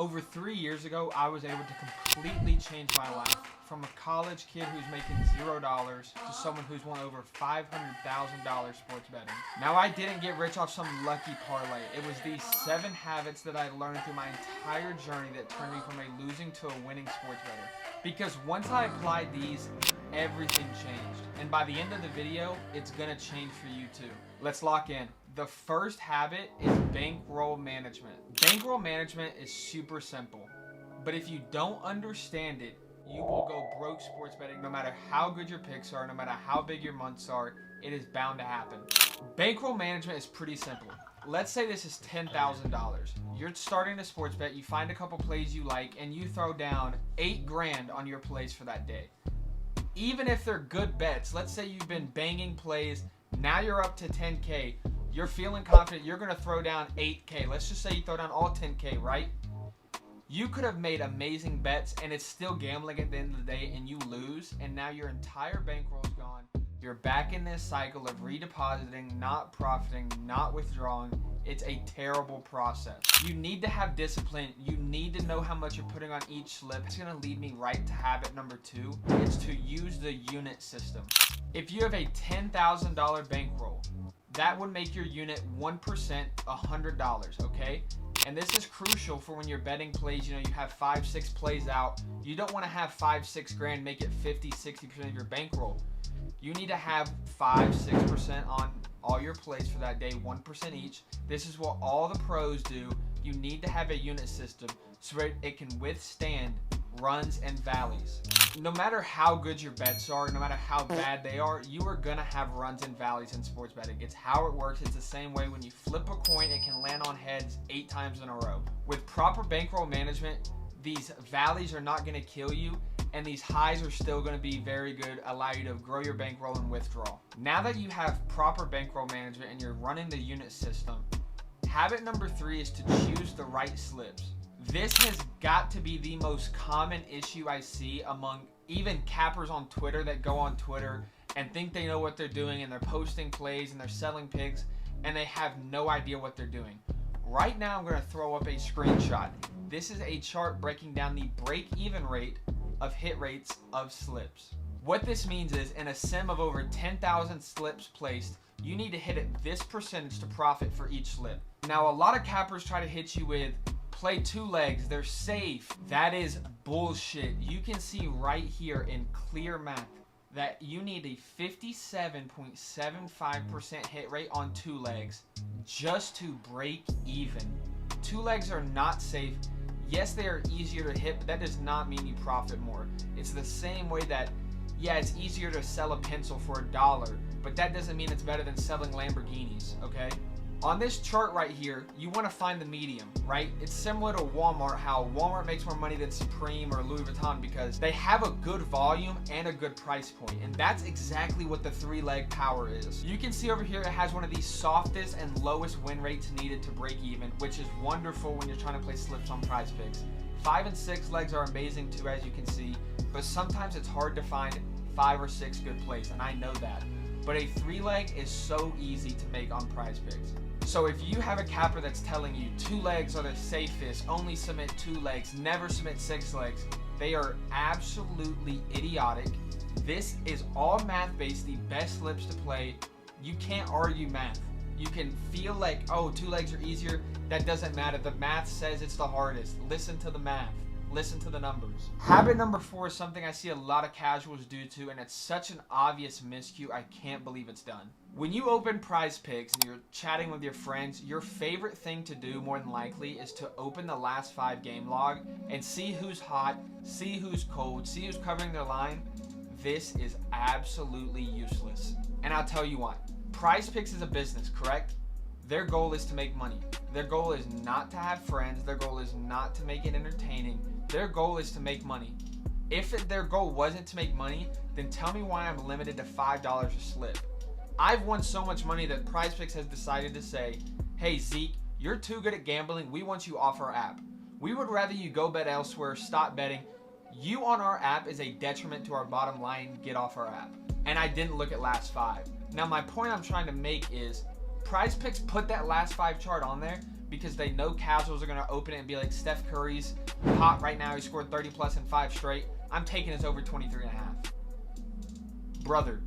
Over 3 years ago, I was able to completely change my life. From a college kid who's making $0 to someone who's won over $500,000 sports betting. Now, I didn't get rich off some lucky parlay. It was these 7 habits that I learned through my entire journey that turned me from a losing to a winning sports bettor. Because once I applied these, everything changed. And by the end of the video, it's gonna change for you too. Let's lock in. The first habit is bankroll management. Bankroll management is super simple, but if you don't understand it, you will go broke sports betting no matter how good your picks are, no matter how big your months are. It is bound to happen. Bankroll management is pretty simple. Let's say this is $10,000. You're starting a sports bet, you find a couple plays you like, and you throw down $8 grand on your plays for that day. Even if they're good bets, let's say you've been banging plays, now you're up to 10K. You're feeling confident, you're gonna throw down 8K. Let's just say you throw down all 10K, right? You could have made amazing bets and it's still gambling at the end of the day and you lose, and now your entire bankroll is gone. You're back in this cycle of redepositing, not profiting, not withdrawing. It's a terrible process. You need to have discipline. You need to know how much you're putting on each slip. It's gonna lead me right to habit number 2. It's to use the unit system. If you have a $10,000 bankroll, that would make your unit 1% $100, okay? And this is crucial for when you're betting plays. You know, you have 5-6 plays out. You don't want to have 5-6 grand make it 50-60% of your bankroll. You need to have 5-6% on all your plays for that day, 1% each. This is what all the pros do. You need to have a unit system so that it can withstand runs and valleys. No matter how good your bets are, no matter how bad they are, you are gonna have runs and valleys in sports betting. It's how it works. It's the same way when you flip a coin, it can land on heads 8 times in a row. With proper bankroll management, these valleys are not gonna kill you, and these highs are still gonna be very good, allow you to grow your bankroll and withdraw. Now that you have proper bankroll management and you're running the unit system, habit number 3 is to choose the right slips. This has got to be the most common issue I see among even cappers on Twitter that go on Twitter and think they know what they're doing, and they're posting plays and they're selling picks and they have no idea what they're doing. Right now I'm going to throw up a screenshot. This is a chart breaking down the break-even rate of hit rates of slips. What this means is in a sim of over 10,000 slips placed, you need to hit at this percentage to profit for each slip. Now a lot of cappers try to hit you with play 2 legs, they're safe. That is bullshit. You can see right here in clear math that you need a 57.75% hit rate on 2 legs just to break even. 2 legs are not safe. Yes, they are easier to hit, but that does not mean you profit more. It's the same way that, yeah, it's easier to sell a pencil for $1, but that doesn't mean it's better than selling Lamborghinis, okay? On this chart right here, you want to find the medium, right? It's similar to Walmart, how Walmart makes more money than Supreme or Louis Vuitton because they have a good volume and a good price point. And that's exactly what the 3-leg power is. You can see over here, it has one of the softest and lowest win rates needed to break even, which is wonderful when you're trying to play slips on PrizePicks. 5 and 6 legs are amazing too, as you can see, but sometimes it's hard to find 5 or 6 good plays, and I know that. But a 3-leg is so easy to make on PrizePicks. So if you have a capper that's telling you 2 legs are the safest, only submit 2 legs, never submit 6 legs, they are absolutely idiotic. This is all math based, the best slips to play. You can't argue math. You can feel like, oh, 2 legs are easier. That doesn't matter. The math says it's the hardest. Listen to the math. Listen to the numbers. Habit number 4 is something I see a lot of casuals do too, and it's such an obvious miscue, I can't believe it's done. When you open PrizePicks and you're chatting with your friends, your favorite thing to do more than likely is to open the last 5 game log and see who's hot, see who's cold, see who's covering their line. This is absolutely useless. And I'll tell you what, PrizePicks is a business, correct? Their goal is to make money. Their goal is not to have friends. Their goal is not to make it entertaining. Their goal is to make money. If their goal wasn't to make money, then tell me why I'm limited to $5 a slip. I've won so much money that PrizePicks has decided to say, hey Zeke, you're too good at gambling. We want you off our app. We would rather you go bet elsewhere, stop betting. You on our app is a detriment to our bottom line. Get off our app. And I didn't look at last 5. Now my point I'm trying to make is PrizePicks put that last 5 chart on there because they know casuals are going to open it and be like, Steph Curry's hot right now. He scored 30 plus in 5 straight. I'm taking his over 23.5. Brother,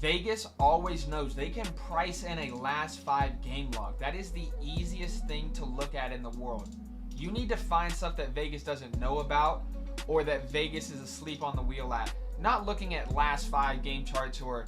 Vegas always knows they can price in a last 5 game log. That is the easiest thing to look at in the world. You need to find stuff that Vegas doesn't know about or that Vegas is asleep on the wheel at. Not looking at last 5 game charts or,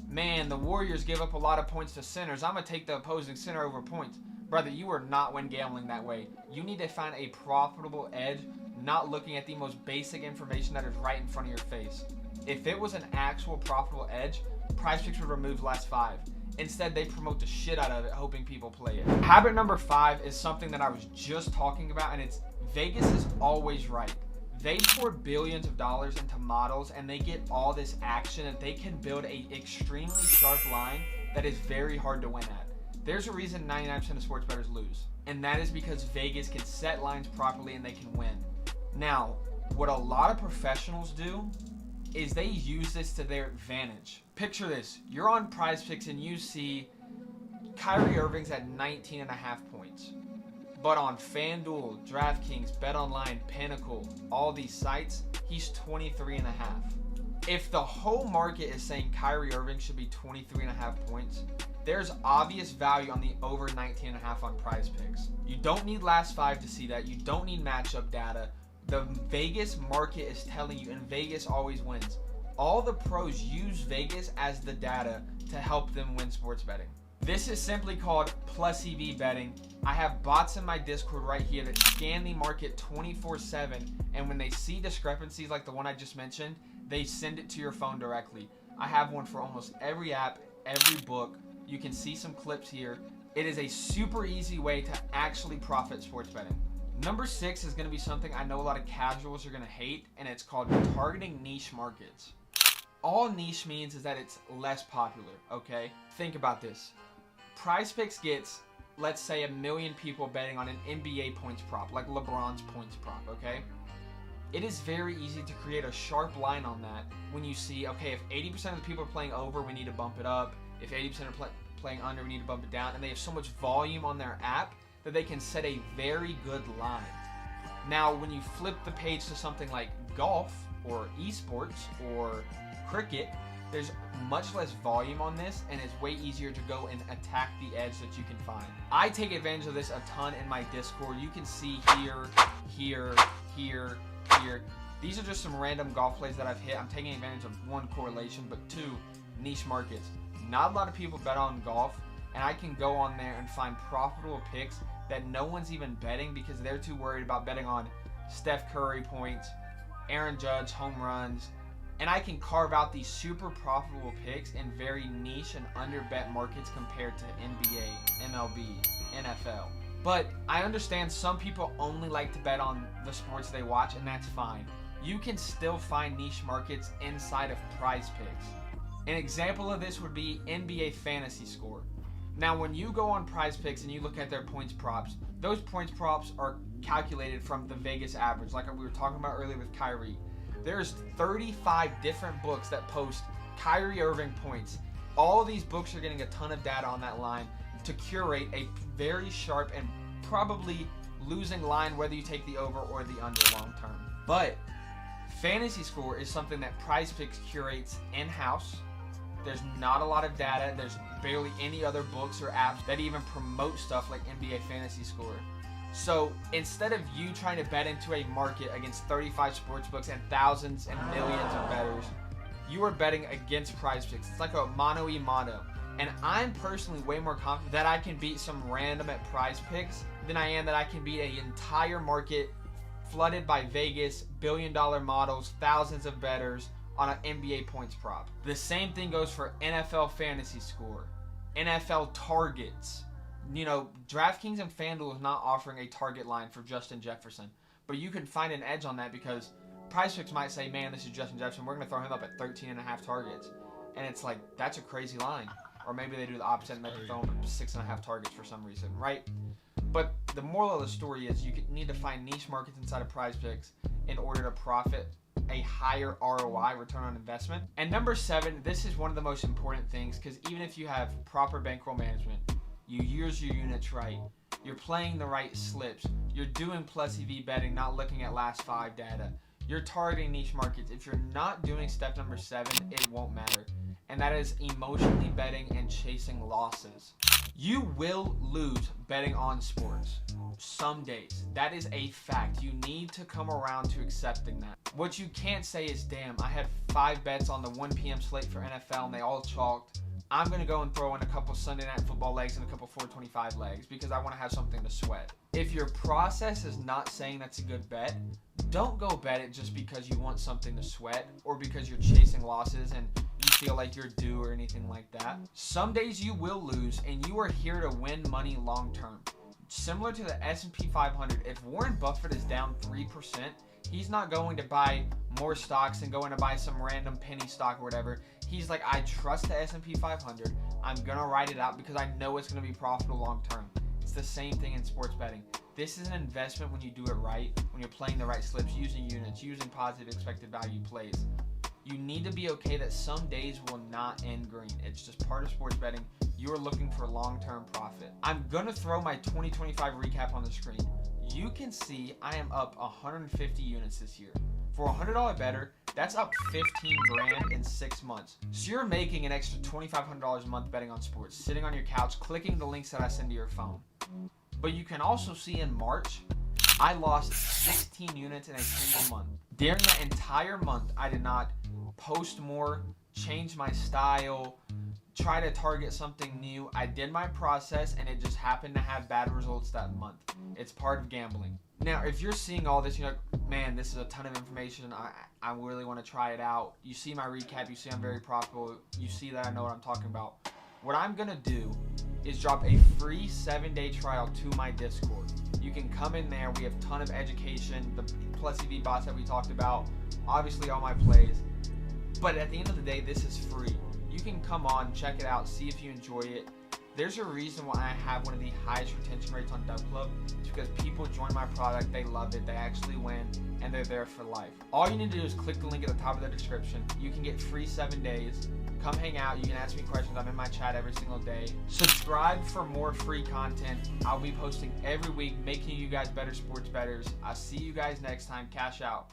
man, the Warriors give up a lot of points to centers. I'm going to take the opposing center over points. Brother, you are not win gambling that way. You need to find a profitable edge, not looking at the most basic information that is right in front of your face. If it was an actual profitable edge, PrizePicks would remove last 5. Instead, they promote the shit out of it, hoping people play it. Habit number 5 is something that I was just talking about, and it's Vegas is always right. They pour billions of dollars into models, and they get all this action, and they can build a extremely sharp line that is very hard to win at. There's a reason 99% of sports bettors lose, and that is because Vegas can set lines properly and they can win. Now, what a lot of professionals do is they use this to their advantage. Picture this. You're on PrizePicks and you see Kyrie Irving's at 19.5 points. But on FanDuel, DraftKings, BetOnline, Pinnacle, all these sites, he's 23.5. If the whole market is saying Kyrie Irving should be 23.5 points, there's obvious value on the over 19.5 on PrizePicks. You don't need last 5 to see that. You don't need matchup data. The Vegas market is telling you, and Vegas always wins. All the pros use Vegas as the data to help them win sports betting. This is simply called plus EV betting. I have bots in my Discord right here that scan the market 24/7, and when they see discrepancies like the one I just mentioned, they send it to your phone directly. I have one for almost every app, every book. You can see some clips here. It is a super easy way to actually profit sports betting. Number 6 is going to be something I know a lot of casuals are going to hate, and it's called targeting niche markets. All niche means is that it's less popular, okay? Think about this. PrizePicks gets, let's say, 1 million people betting on an NBA points prop, like LeBron's points prop, okay? It is very easy to create a sharp line on that when you see, okay, if 80% of the people are playing over, we need to bump it up. If 80% are playing under, we need to bump it down. And they have so much volume on their app that they can set a very good line. Now, when you flip the page to something like golf or esports or cricket, there's much less volume on this, and it's way easier to go and attack the edge that you can find. I take advantage of this a ton in my Discord. You can see here, here, here, here. These are just some random golf plays that I've hit. I'm taking advantage of 1, correlation, but 2, niche markets. Not a lot of people bet on golf, and I can go on there and find profitable picks that no one's even betting because they're too worried about betting on Steph Curry points, Aaron Judge home runs, and I can carve out these super profitable picks in very niche and underbet markets compared to NBA, MLB, NFL. But I understand some people only like to bet on the sports they watch, and that's fine. You can still find niche markets inside of PrizePicks. An example of this would be NBA fantasy score. Now, when you go on PrizePicks and you look at their points props, those points props are calculated from the Vegas average, like we were talking about earlier with Kyrie. There's 35 different books that post Kyrie Irving points. All of these books are getting a ton of data on that line to curate a very sharp and probably losing line whether you take the over or the under long term. But fantasy score is something that PrizePicks curates in-house. There's not a lot of data. There's barely any other books or apps that even promote stuff like NBA fantasy score. So instead of you trying to bet into a market against 35 sportsbooks and thousands and millions of bettors, you are betting against PrizePicks. It's like a mano a mano. And I'm personally way more confident that I can beat some random at PrizePicks than I am that I can beat an entire market flooded by Vegas, billion-dollar models, thousands of bettors on an NBA points prop. The same thing goes for NFL fantasy score, NFL targets. You know, DraftKings and FanDuel is not offering a target line for Justin Jefferson, but you can find an edge on that because PrizePicks might say, man, this is Justin Jefferson. We're going to throw him up at 13.5 targets. And it's like, that's a crazy line. Or maybe they do the opposite and they throw him up 6.5 targets for some reason, right? But the moral of the story is you need to find niche markets inside of PrizePicks in order to profit a higher ROI, return on investment. And number 7, this is one of the most important things because even if you have proper bankroll management, you use your units right, you're playing the right slips, you're doing plus EV betting, not looking at last 5 data, you're targeting niche markets. If you're not doing step number 7, it won't matter. And that is emotionally betting and chasing losses. You will lose betting on sports some days. That is a fact. You need to come around to accepting that. What you can't say is, damn, I had 5 bets on the 1 p.m. slate for NFL and they all chalked. I'm going to go and throw in a couple Sunday Night Football legs and a couple 425 legs because I want to have something to sweat. If your process is not saying that's a good bet, don't go bet it just because you want something to sweat or because you're chasing losses and you feel like you're due or anything like that. Some days you will lose, and you are here to win money long term. Similar to the S&P 500, if Warren Buffett is down 3%, he's not going to buy more stocks and going to buy some random penny stock or whatever. He's like, I trust the S&P 500. I'm going to write it out because I know it's going to be profitable long term. It's the same thing in sports betting. This is an investment when you do it right, when you're playing the right slips, using units, using positive expected value plays. You need to be okay that some days will not end green. It's just part of sports betting. You are looking for long-term profit. I'm going to throw my 2025 recap on the screen. You can see I am up 150 units this year. For a $100 bettor, that's up 15 grand in 6 months. So you're making an extra $2,500 a month betting on sports, sitting on your couch, clicking the links that I send to your phone. But you can also see in March, I lost 16 units in a single month. During that entire month, I did not post more, change my style, try to target something new. I did my process and it just happened to have bad results that month. It's part of gambling. Now, if you're seeing all this, you're like, man, this is a ton of information. I really want to try it out. You see my recap. You see I'm very profitable. You see that I know what I'm talking about. What I'm going to do is drop a free 7-day trial to my Discord. You can come in there. We have a ton of education, the plus EV bots that we talked about, obviously all my plays. But at the end of the day, this is free. You can come on, check it out, see if you enjoy it. There's a reason why I have one of the highest retention rates on Dub Club. It's because people join my product, they love it, they actually win, and they're there for life. All you need to do is click the link at the top of the description. You can get free 7 days. Come hang out. You can ask me questions. I'm in my chat every single day. Subscribe for more free content. I'll be posting every week, making you guys better sports bettors. I'll see you guys next time. Cash out.